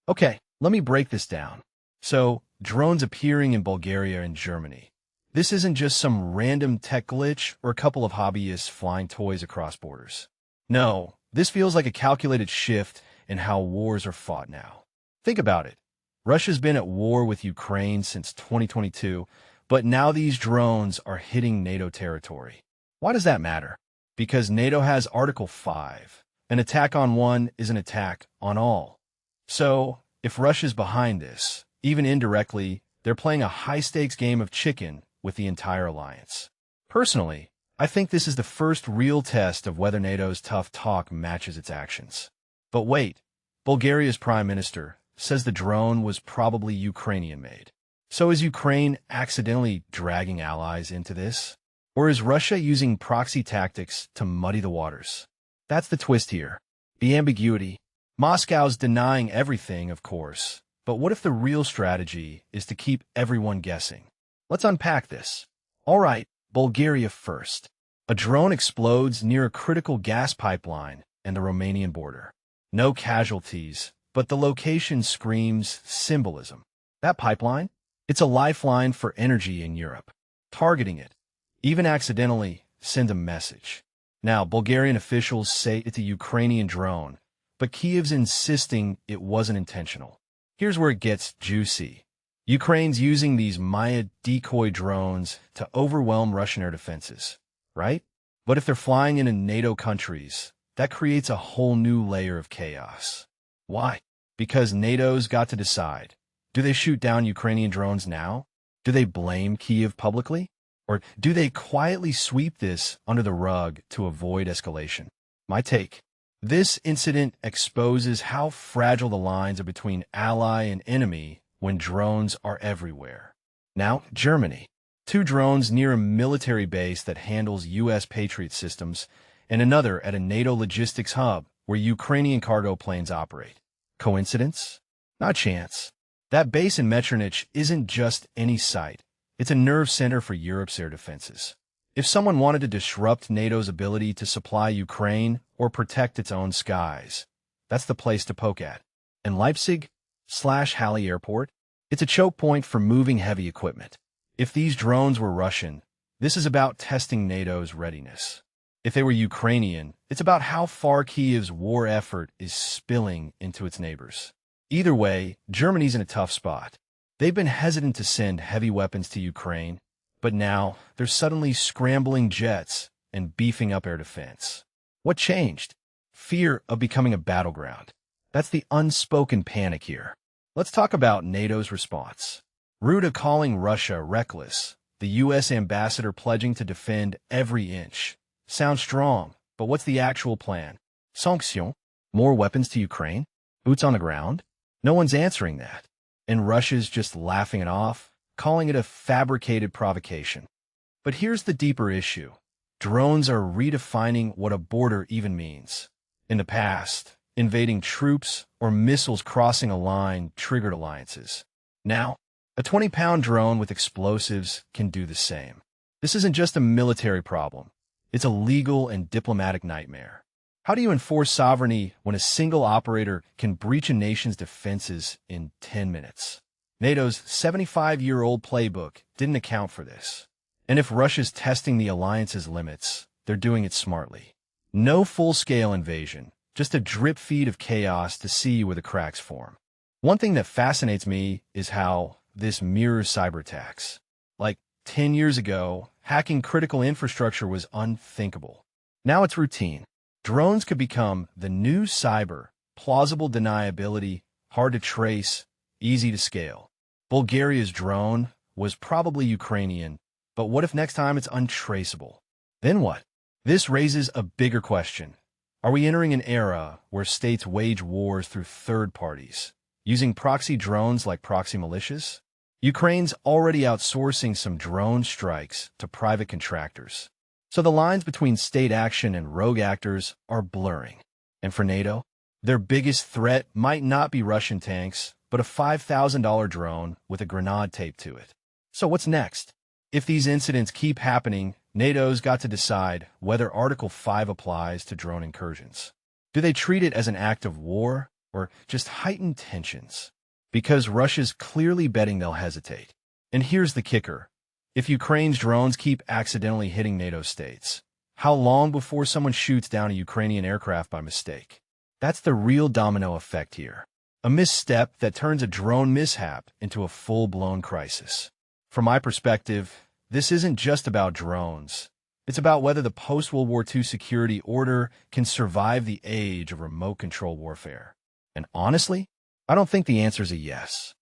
Okay, let me break this down. So, drones appearing in Bulgaria and Germany. This isn't just some random tech glitch or a couple of hobbyists flying toys across borders. No, this feels like a calculated shift in how wars are fought now. Think about it. Russia's been at war with Ukraine since 2022, but now these drones are hitting NATO territory. Why does that matter? Because NATO has Article 5. An attack on one is an attack on all. So, if Russia's behind this, even indirectly, they're playing a high-stakes game of chicken with the entire alliance. Personally, I think this is the first real test of whether NATO's tough talk matches its actions. But wait, Bulgaria's prime minister says the drone was probably Ukrainian-made. So is Ukraine accidentally dragging allies into this? Or is Russia using proxy tactics to muddy the waters? That's the twist here. The ambiguity. Moscow's denying everything, of course, but what if the real strategy is to keep everyone guessing? Let's unpack this. All right, Bulgaria first. A drone explodes near a critical gas pipeline and the Romanian border. No casualties, but the location screams symbolism. That pipeline? It's a lifeline for energy in Europe. Targeting it, even accidentally, sends a message. Now, Bulgarian officials say it's a Ukrainian drone, but Kyiv's insisting it wasn't intentional. Here's where it gets juicy. Ukraine's using these Maya decoy drones to overwhelm Russian air defenses, right? But if they're flying into NATO countries, that creates a whole new layer of chaos. Why? Because NATO's got to decide. Do they shoot down Ukrainian drones now? Do they blame Kyiv publicly? Or do they quietly sweep this under the rug to avoid escalation? My take. This incident exposes how fragile the lines are between ally and enemy when drones are everywhere. Now, Germany. 2 drones near a military base that handles U.S. Patriot systems, and another at a NATO logistics hub where Ukrainian cargo planes operate. Coincidence? Not chance. That base in Mechernich isn't just any site. It's a nerve center for Europe's air defenses. If someone wanted to disrupt NATO's ability to supply Ukraine or protect its own skies, that's the place to poke at. And Leipzig/Halle Airport? It's a choke point for moving heavy equipment. If these drones were Russian, this is about testing NATO's readiness. If they were Ukrainian, it's about how far Kyiv's war effort is spilling into its neighbors. Either way, Germany's in a tough spot. They've been hesitant to send heavy weapons to Ukraine, but now they're suddenly scrambling jets and beefing up air defense. What changed? Fear of becoming a battleground. That's the unspoken panic here. Let's talk about NATO's response. Ruda calling Russia reckless, the U.S. ambassador pledging to defend every inch. Sounds strong, but what's the actual plan? Sanctions? More weapons to Ukraine? Boots on the ground? No one's answering that. And Russia's just laughing it off, calling it a fabricated provocation. But here's the deeper issue. Drones are redefining what a border even means. In the past, invading troops or missiles crossing a line triggered alliances. Now, a 20-pound drone with explosives can do the same. This isn't just a military problem. It's a legal and diplomatic nightmare. How do you enforce sovereignty when a single operator can breach a nation's defenses in 10 minutes? NATO's 75-year-old playbook didn't account for this. And if Russia's testing the alliance's limits, they're doing it smartly. No full-scale invasion, just a drip feed of chaos to see where the cracks form. One thing that fascinates me is how this mirrors cyber attacks. Like 10 years ago, hacking critical infrastructure was unthinkable. Now it's routine. Drones could become the new cyber, plausible deniability, hard to trace, easy to scale. Bulgaria's drone was probably Ukrainian, but what if next time it's untraceable? Then what? This raises a bigger question. Are we entering an era where states wage wars through third parties, using proxy drones like proxy militias? Ukraine's already outsourcing some drone strikes to private contractors. So the lines between state action and rogue actors are blurring. And for NATO, their biggest threat might not be Russian tanks, but a $5,000 drone with a grenade taped to it. So what's next? If these incidents keep happening, NATO's got to decide whether Article 5 applies to drone incursions. Do they treat it as an act of war, or just heightened tensions? Because Russia's clearly betting they'll hesitate. And here's the kicker. If Ukraine's drones keep accidentally hitting NATO states, how long before someone shoots down a Ukrainian aircraft by mistake? That's the real domino effect here. A misstep that turns a drone mishap into a full-blown crisis. From my perspective, this isn't just about drones. It's about whether the post-World War II security order can survive the age of remote control warfare. And honestly, I don't think the answer is a yes.